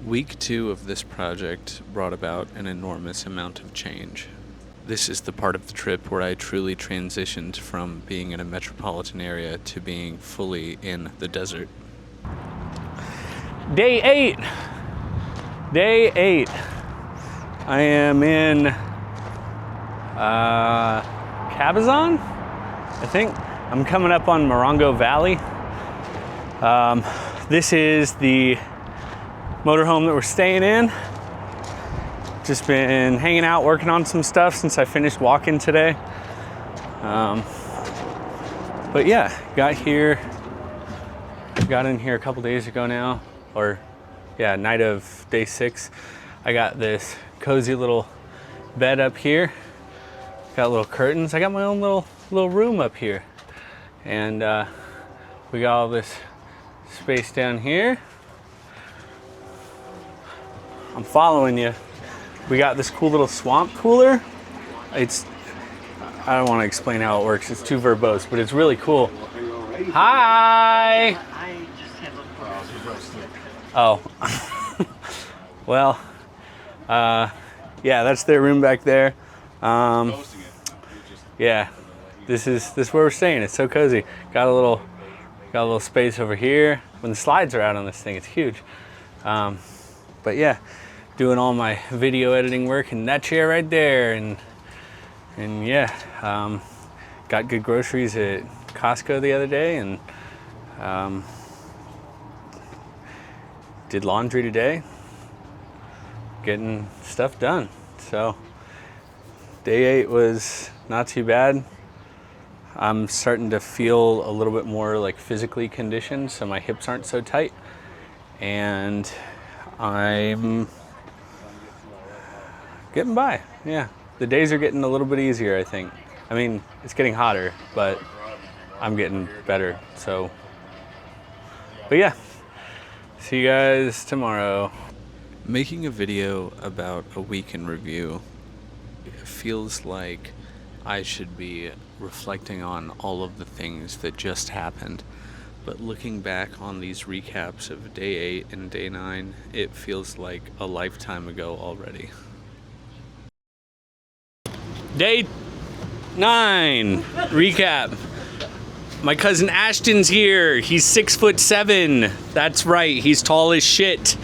Week 2 of this project brought about an enormous amount of change. This is the part of the trip where I truly transitioned from being in a metropolitan area to being fully in the desert. Day 8! Day 8. I am in Cabazon, I think. I'm coming up on Morongo Valley. This is the motorhome that we're staying in. Just been hanging out, working on some stuff since I finished walking today. But yeah, got in here a couple days ago now, or yeah, night of day 6. I got this cozy little bed up here. Got little curtains. I got my own little room up here. And we got all this space down here. I'm following you. We got this cool little swamp cooler. I don't want to explain how it works. It's too verbose, but it's really cool. Hi! Oh. Well, yeah, that's their room back there. Yeah, this is where we're staying. It's so cozy. Got a little space over here. When the slides are out on this thing, it's huge. But yeah, doing all my video editing work in that chair right there, and yeah, got good groceries at Costco the other day, and did laundry today, getting stuff done. So day 8 was not too bad. I'm starting to feel a little bit more like physically conditioned, so my hips aren't so tight, and I'm getting by. Yeah, the days are getting a little bit easier, I think. I mean, it's getting hotter, but I'm getting better. So, but yeah, see you guys tomorrow. Making a video about a week in review feels like I should be reflecting on all of the things that just happened. But looking back on these recaps of day 8 and day 9, it feels like a lifetime ago already. Day 9 recap. My cousin Ashton's here. He's 6'7". That's right, he's tall as shit.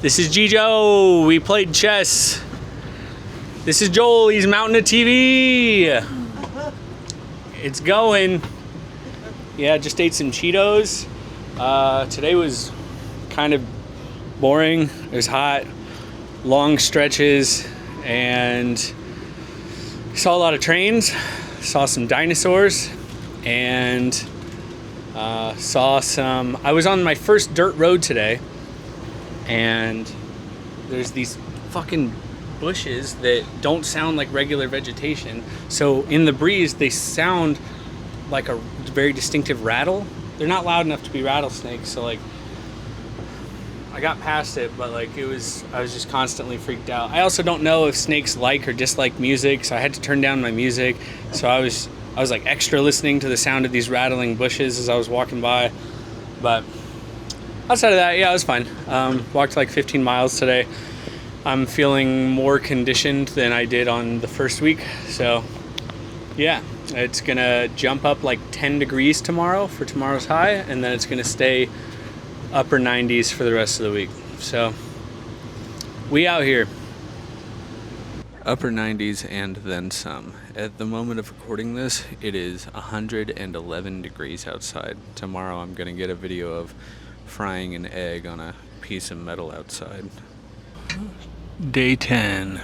This is Gijo. We played chess. This is Joel. He's mounting a TV. It's going. Yeah, just ate some Cheetos. Today was kind of boring. It was hot, long stretches, and saw a lot of trains, saw some dinosaurs, and I was on my first dirt road today, and there's these fucking bushes that don't sound like regular vegetation. So in the breeze, they sound like a very distinctive rattle. They're not loud enough to be rattlesnakes, so like I got past it, but like I was just constantly freaked out. I also don't know if snakes like or dislike music, so I had to turn down my music. So I was like extra listening to the sound of these rattling bushes as I was walking by. But outside of that, yeah, it was fine. Walked like 15 miles today. I'm feeling more conditioned than I did on the first week, so yeah. It's gonna jump up like 10 degrees tomorrow for tomorrow's high, and then it's gonna stay upper 90s for the rest of the week. So we out here. Upper 90s and then some. At the moment of recording this, it is 111 degrees outside. Tomorrow I'm gonna get a video of frying an egg on a piece of metal outside. Day 10.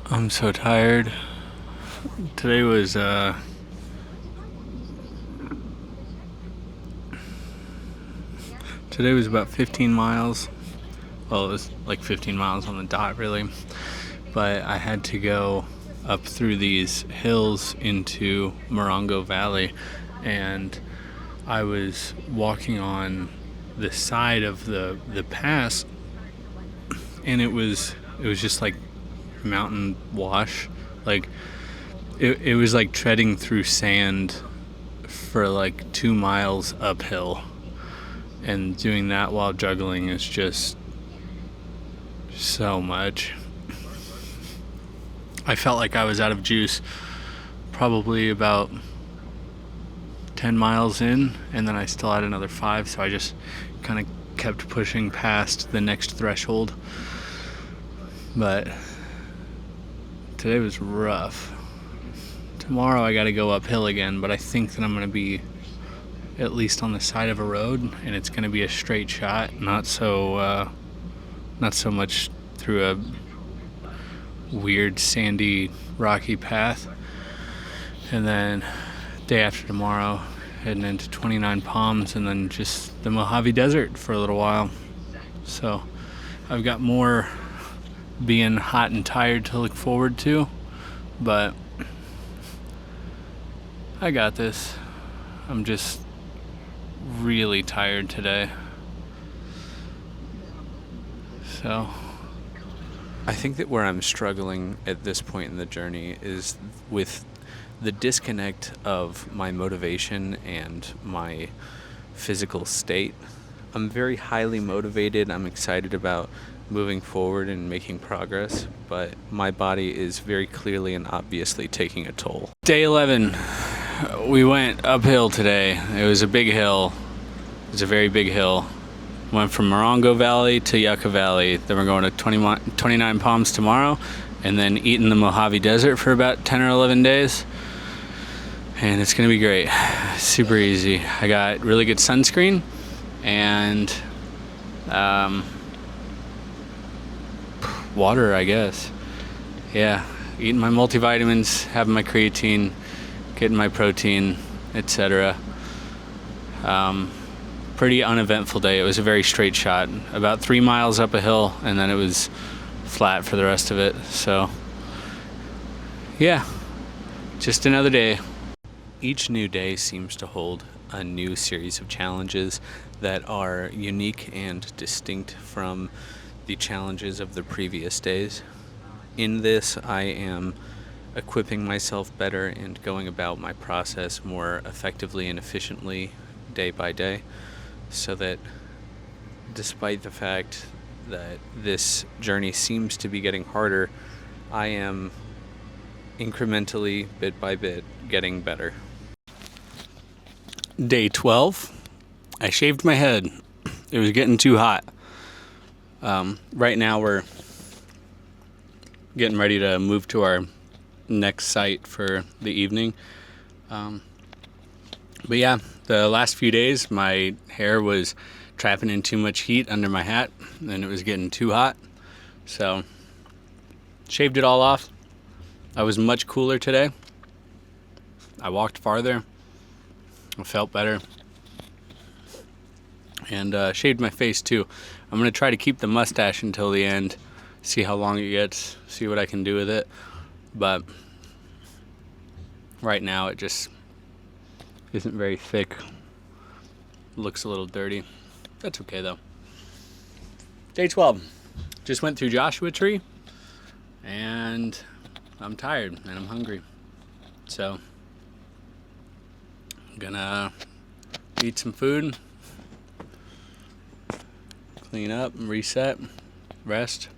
I'm so tired. Today was about 15 miles. Well, it was like 15 miles on the dot, really. But I had to go up through these hills into Morongo Valley, and I was walking on the side of the pass, and it was just like mountain wash. Like it was like treading through sand for like 2 miles uphill, And doing that while juggling is just so much. I felt like I was out of juice probably about 10 miles in, and then I still had another 5, so I just kind of kept pushing past the next threshold. But today was rough. Tomorrow I gotta go uphill again, but I think that I'm gonna be at least on the side of a road, and it's gonna be a straight shot, not so much through a weird sandy rocky path. And then day after tomorrow, heading into 29 Palms, and then just the Mohave Desert for a little while. So I've got more being hot and tired to look forward to, but I got this. I'm just really tired today. So I think that where I'm struggling at this point in the journey is with the disconnect of my motivation and my physical state. I'm very highly motivated. I'm excited about moving forward and making progress, but my body is very clearly and obviously taking a toll. Day 11, we went uphill today. It was a big hill. It was a very big hill. Went from Morongo Valley to Yucca Valley. Then we're going to 29 Palms tomorrow, and then eating the Mohave Desert for about 10 or 11 days. And it's gonna be great. Super easy. I got really good sunscreen and water, I guess. Yeah, eating my multivitamins, having my creatine, getting my protein, etc. Pretty uneventful day. It was a very straight shot, about 3 miles up a hill, and then it was flat for the rest of it. So yeah, just another day. Each new day seems to hold a new series of challenges that are unique and distinct from the challenges of the previous days. In this, I am equipping myself better and going about my process more effectively and efficiently day by day, so that despite the fact that this journey seems to be getting harder, I am incrementally, bit by bit, getting better. Day 12, I shaved my head. It was getting too hot. Right now we're getting ready to move to our next site for the evening. But yeah, the last few days my hair was trapping in too much heat under my hat, and it was getting too hot. So shaved it all off. I was much cooler today. I walked farther. I felt better. And shaved my face too. I'm going to try to keep the mustache until the end, see how long it gets, see what I can do with it. But right now it just isn't very thick. Looks a little dirty. That's okay though. Day 12. Just went through Joshua Tree, and I'm tired and I'm hungry. So I'm gonna eat some food, clean up, reset, rest,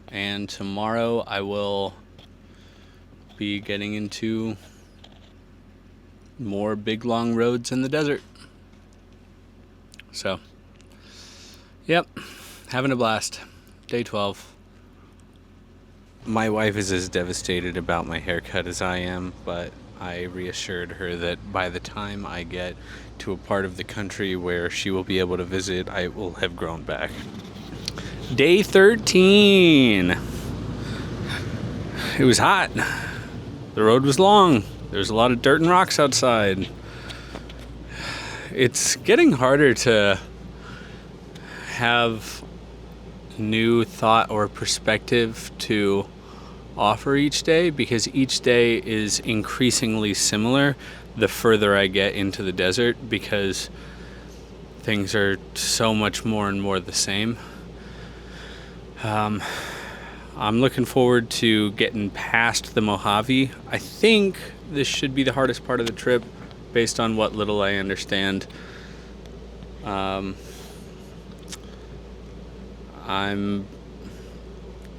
and tomorrow I will be getting into more big long roads in the desert. So, yep, having a blast. Day 12. My wife is as devastated about my haircut as I am, but I reassured her that by the time I get to a part of the country where she will be able to visit, I will have grown back. Day 13. It was hot. The road was long. There's a lot of dirt and rocks outside. It's getting harder to have new thought or perspective to offer each day, because each day is increasingly similar the further I get into the desert, because things are so much more and more the same. I'm looking forward to getting past the Mohave. I think this should be the hardest part of the trip based on what little I understand. I'm,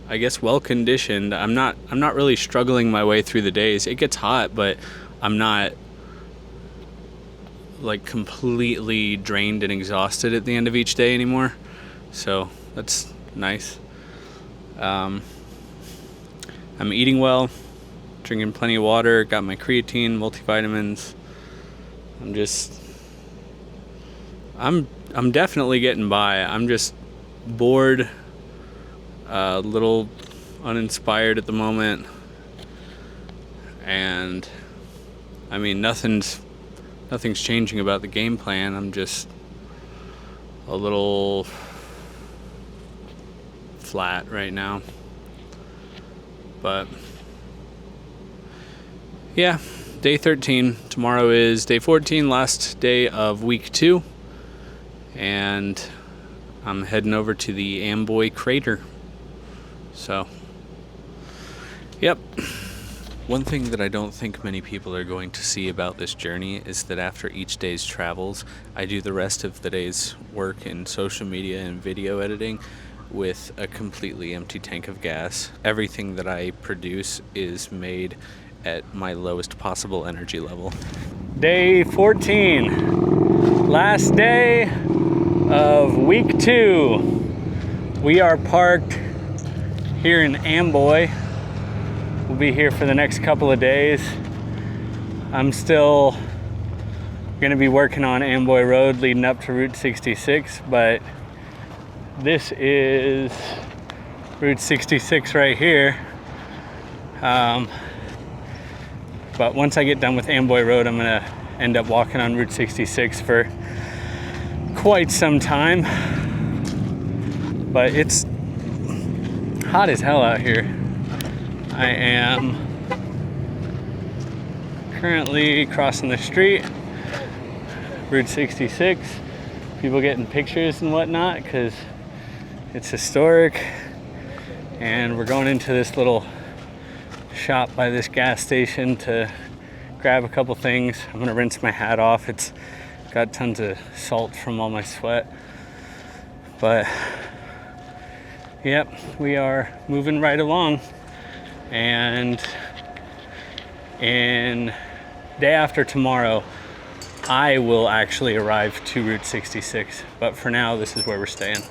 I guess, well conditioned. I'm not really struggling my way through the days. It gets hot, but I'm not like completely drained and exhausted at the end of each day anymore. So that's nice. I'm eating well, drinking plenty of water, got my creatine, multivitamins. I'm definitely getting by. I'm just bored, a little uninspired at the moment, and I mean nothing's changing about the game plan. I'm just a little flat right now, but yeah, day 13. Tomorrow is day 14, last day of week 2, and I'm heading over to the Amboy crater. So, yep. One thing that I don't think many people are going to see about this journey is that after each day's travels, I do the rest of the day's work in social media and video editing with a completely empty tank of gas. Everything that I produce is made at my lowest possible energy level. Day 14, last day of week 2. We are parked here in Amboy. We'll be here for the next couple of days. I'm still gonna be working on Amboy Road leading up to Route 66, but this is Route 66 right here. But once I get done with Amboy Road, I'm gonna end up walking on Route 66 for quite some time. But it's hot as hell out here. I am currently crossing the street, Route 66. People getting pictures and whatnot because it's historic. And we're going into this little shop by this gas station to grab a couple things. I'm gonna rinse my hat off. It's got tons of salt from all my sweat. But yep, we are moving right along. And in day after tomorrow, I will actually arrive to Route 66. But for now, this is where we're staying.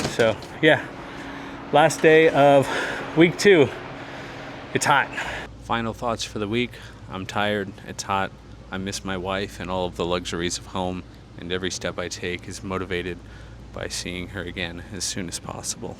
So yeah, last day of week 2. It's hot. Final thoughts for the week. I'm tired, it's hot, I miss my wife and all of the luxuries of home, and every step I take is motivated by seeing her again as soon as possible.